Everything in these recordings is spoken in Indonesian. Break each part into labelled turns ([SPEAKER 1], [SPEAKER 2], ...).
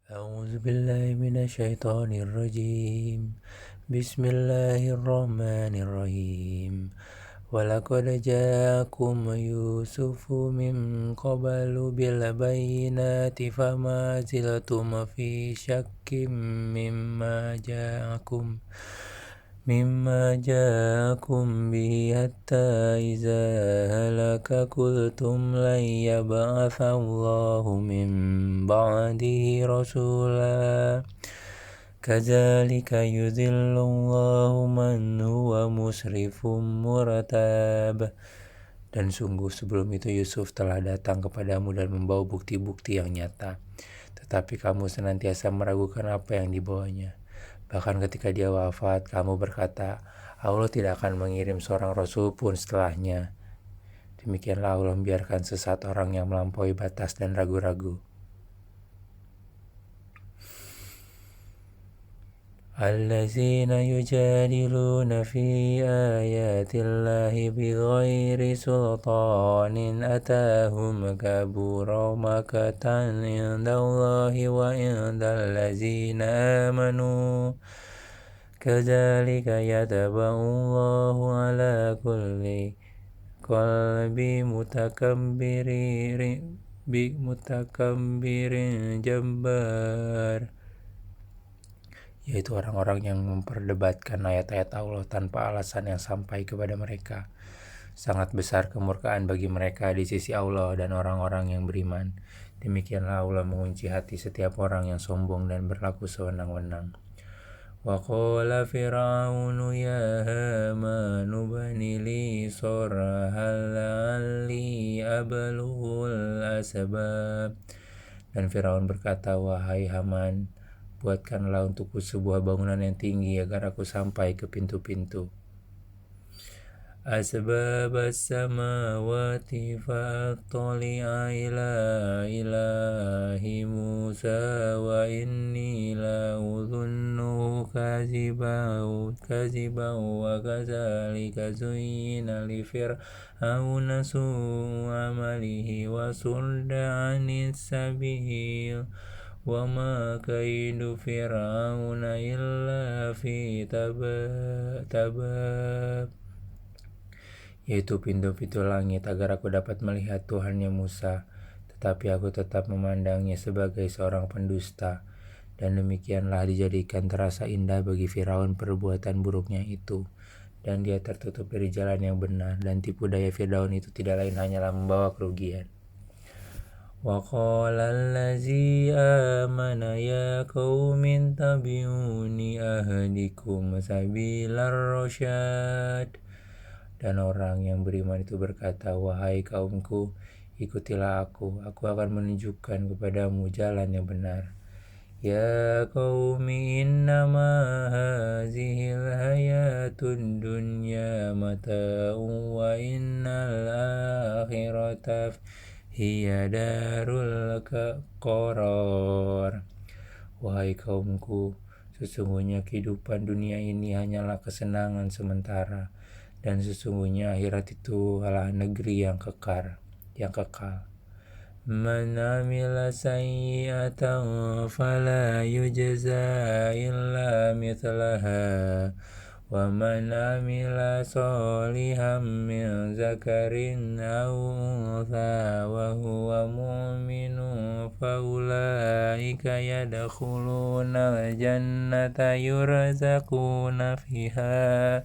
[SPEAKER 1] أعوذ بالله من الشيطان الرجيم بسم الله الرحمن الرحيم ولقد جاءكم يوسف من قبل بالبينات فما زلتم في شك مما جاءكم به حتى إذا هلك قلتم لن يبعث الله من بعده رسولا كذلك يذل الله من هو مسرف مرتاب. Dan sungguh sebelum itu Yusuf telah datang kepadamu dan membawa bukti-bukti yang nyata, tetapi kamu senantiasa meragukan apa yang dibawanya. Bahkan ketika dia wafat, kamu berkata, Allah tidak akan mengirim seorang rasul pun setelahnya. Demikianlah Allah membiarkan sesat orang yang melampaui batas dan ragu-ragu. Allazina yujadiluna fi ayatillahi bighairi sultanin atahum kabura makatan indallahi wa indallazina amanu kadzalika yataba'allahu ala kulli qalbi mutakabbirin jabbar, yaitu orang-orang yang memperdebatkan ayat-ayat Allah tanpa alasan yang sampai kepada mereka. Sangat besar kemurkaan bagi mereka di sisi Allah dan orang-orang yang beriman. Demikianlah Allah mengunci hati setiap orang yang sombong dan berlaku sewenang-wenang. Wa qala fir'aunu ya hamanu bani li sarhal la'alli ablughul asbab. Dan Firaun berkata, wahai Haman, buatkanlah untukku sebuah bangunan yang tinggi agar aku sampai ke pintu-pintu. Asbab as-samawati fa'attali'a ila ilahi Musa wa inni la'udhunnuhu kaziban wa kadzalika zuyyina li fir'auna su'u amalihi wa sudda 'anis sabil wa ma kaidu fir'auna illa fi tabab, yaitu pintu-pintu langit agar aku dapat melihat Tuhannya Musa, tetapi aku tetap memandangnya sebagai seorang pendusta. Dan demikianlah dijadikan terasa indah bagi Firaun perbuatan buruknya itu, dan dia tertutup dari jalan yang benar, dan tipu daya Firaun itu tidak lain hanyalah membawa kerugian. Wa qala allazi amana ya qaumin tabi'uni ahdikum sabilar rasyad. Dan orang yang beriman itu berkata, wahai kaumku, ikutilah aku akan menunjukkan kepadamu jalan yang benar. Ya qaumi innama hazihil hayatun dunya mata'un wa innal akhirata hiya darul qarar. Wahai kaumku, sesungguhnya kehidupan dunia ini hanyalah kesenangan sementara, dan sesungguhnya akhirat itu adalah negeri yang kekal. Man amila sayyi'atan fala yujza illa mithlaha wa man amila sholihan min zakarin aw untha wa huwa mu'minun fa ulaika yadkhuluna al-jannata yurzaquna fiha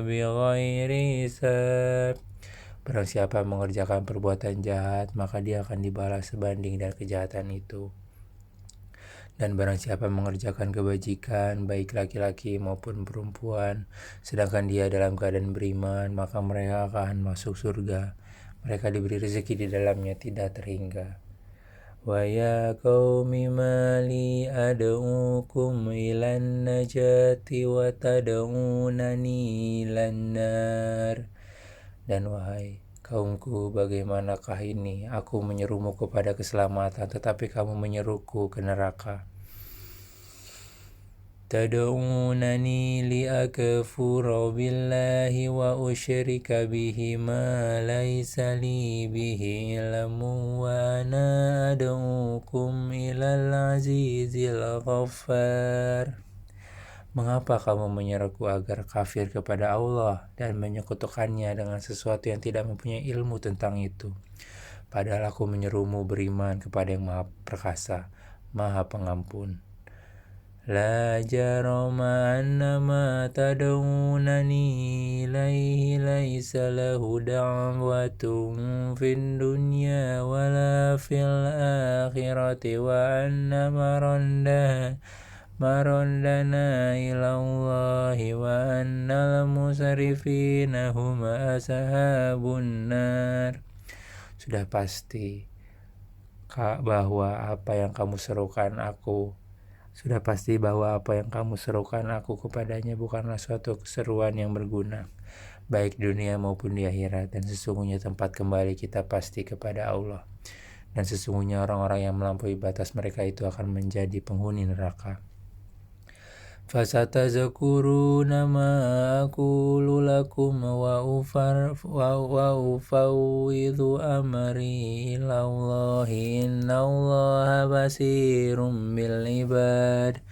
[SPEAKER 1] bighairi hisab. Barang siapa mengerjakan perbuatan jahat, maka dia akan dibalas sebanding dari kejahatan itu. Dan barang siapa mengerjakan kebajikan, baik laki-laki maupun perempuan, sedangkan dia dalam keadaan beriman, maka mereka akan masuk surga. Mereka diberi rezeki di dalamnya tidak terhingga. Wa ya qaumi mali ad'ukum ilan najati wa tad'unani ilan nar. Dan wahai kaumku, bagaimanakah ini? Aku menyerumu kepada keselamatan, tetapi kamu menyeruku ke neraka. تدعونني لأكفر بالله وأشرك به ما ليس لي به علم وأنا أدعوكم إلى العزيز الغفار. Mengapa kamu menyeruku agar kafir kepada Allah dan menyekutukannya dengan sesuatu yang tidak mempunyai ilmu tentang itu? Padahal aku menyerumu beriman kepada yang Maha Perkasa, Maha Pengampun. La jarama annama tad'unani ilaihi laisa lahu da'watun fin dunya wala fil akhirati wa anna marondana ilallahi wa annal musrifina hum ashabun nar. Sudah pasti bahwa apa yang kamu serukan aku kepadanya bukanlah suatu keseruan yang berguna, baik dunia maupun di akhirat, dan sesungguhnya tempat kembali kita pasti kepada Allah. Dan sesungguhnya orang-orang yang melampaui batas mereka itu akan menjadi penghuni neraka. Fasatazkuruna ma aqulu lakum wa ufawwidhu amri ilallahi innallaha basirum bil ibad.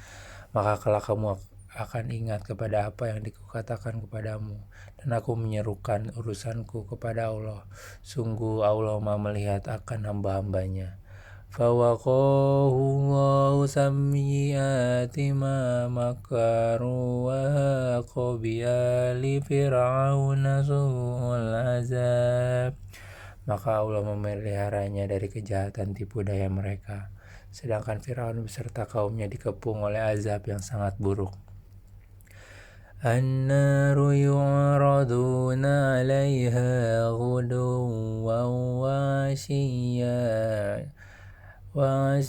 [SPEAKER 1] Maka kelak kamu akan ingat kepada apa yang dikatakan kepadamu, dan aku menyerukan urusanku kepada Allah. Sungguh Allah Maha melihat akan hamba-hambanya. فَوَقَاهُ اللَّهُ سَيِّئَاتِ مَا مَكَرُوا وَحَاقَ بِآلِ فِرْعَوْنَ سُوءُ الْعَذَابِ. Maka Allah memeliharanya dari kejahatan tipu daya mereka, sedangkan Fir'aun beserta kaumnya dikepung oleh azab yang sangat buruk. An-naru yu'raduna 'alaiha ghuduwwan wa 'ashiyyan wa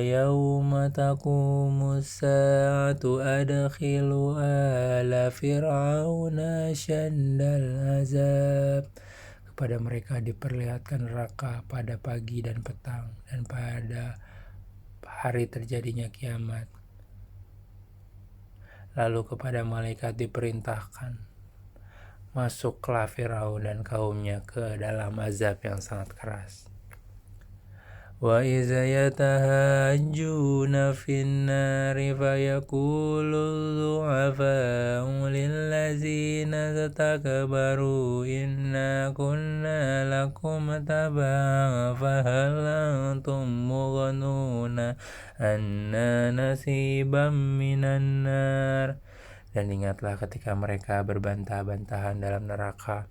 [SPEAKER 1] yawma taqumu as-sa'atu adkhilu ala fir'auna asyaddal azab. Kepada mereka diperlihatkan neraka pada pagi dan petang, dan pada hari terjadinya kiamat. Lalu kepada malaikat diperintahkan, masuklah Firaun dan kaumnya ke dalam azab yang sangat keras. Wa iza yatahajjuna fin nari fayaqulu du'afa'u lillazina istakbaru inna kunna lakum taba'an fahal antum mughnuna anna nasiban minan nar. Dan ingatlah ketika mereka berbantah-bantahan dalam neraka,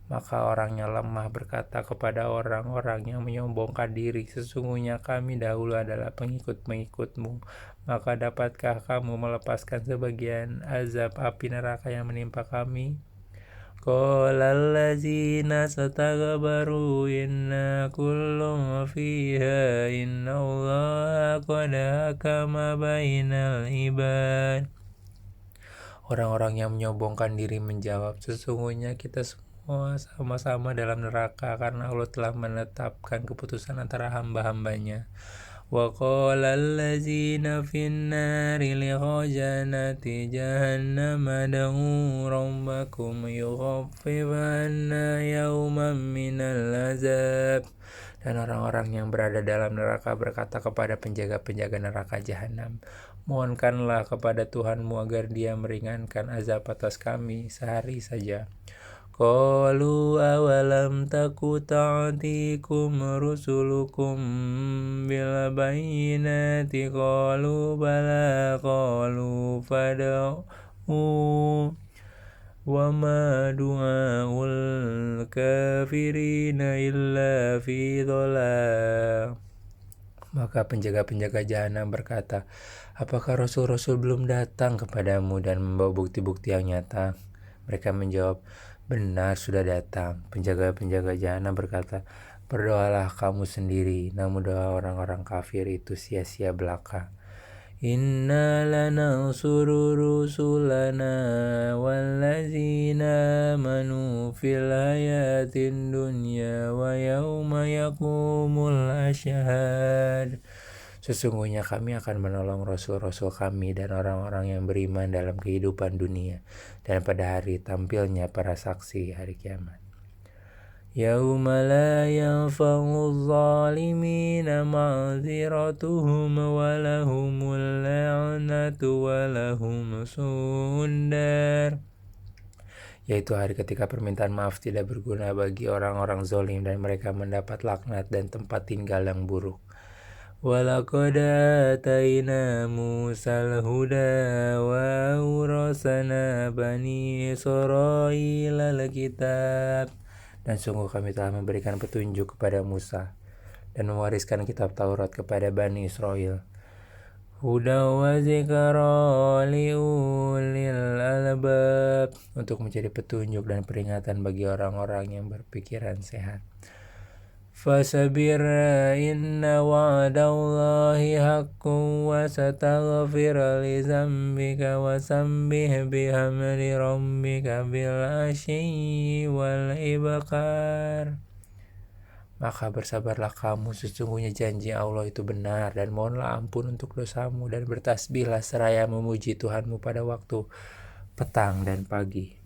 [SPEAKER 1] maka orang yang lemah berkata kepada orang-orang yang menyombongkan diri, sesungguhnya kami dahulu adalah pengikut-pengikutmu, maka dapatkah kamu melepaskan sebagian azab api neraka yang menimpa kami? Qala allazina istakbaru inna kullun fiha innallaha qad hakama bainal ibad. Orang-orang yang menyombongkan diri menjawab, sesungguhnya kita semua sama-sama dalam neraka karena Allah telah menetapkan keputusan antara hamba-hambanya. Wa qala allazina fin nari li khajanati jahannam ad'u rabbakum yukhaffif 'anna yawman minal azab. Dan orang-orang yang berada dalam neraka berkata kepada penjaga-penjaga neraka jahanam, mohonkanlah kepada Tuhanmu agar dia meringankan azab atas kami sehari saja. Qalu awalam taku ta'tikum rusulukum bil bayyinati qalu bala qalu fad'u wa ma du'aul kafirina illa fi dhalal. Maka penjaga-penjaga jahanam berkata, apakah rasul-rasul belum datang kepadamu dan membawa bukti-bukti yang nyata? Mereka menjawab, benar sudah datang. Penjaga-penjaga jahanam berkata, berdoalah kamu sendiri, namun doa orang-orang kafir itu sia-sia belaka. Inna lanansuru rusulana wallazina amanu fil hayatid dunya wa yawma yaqumul ashhad. Sesungguhnya kami akan menolong rasul-rasul kami dan orang-orang yang beriman dalam kehidupan dunia dan pada hari tampilnya para saksi hari kiamat. Yauma la yanfa'u zalimina ma'ziratuhum wa lahumul la'natu wa lahum sundar. Yaitu hari ketika permintaan maaf tidak berguna bagi orang-orang zolim dan mereka mendapat laknat dan tempat tinggal yang buruk. Walaqad ataina Musal huda wa awrasana bani Israil al-kitab. Dan sungguh kami telah memberikan petunjuk kepada Musa dan mewariskan kitab Taurat kepada Bani Israel. Huda wa zikra liulil albab, untuk menjadi petunjuk dan peringatan bagi orang-orang yang berpikiran sehat. Fasabir inna wa'dallahi haqqun wa sataghfir li zambika wa sabbih bihamdi rabbika bil ashyi wal ibkar. Maka bersabarlah kamu, sesungguhnya janji Allah itu benar, dan mohonlah ampun untuk dosamu dan bertasbihlah seraya memuji Tuhanmu pada waktu petang dan pagi.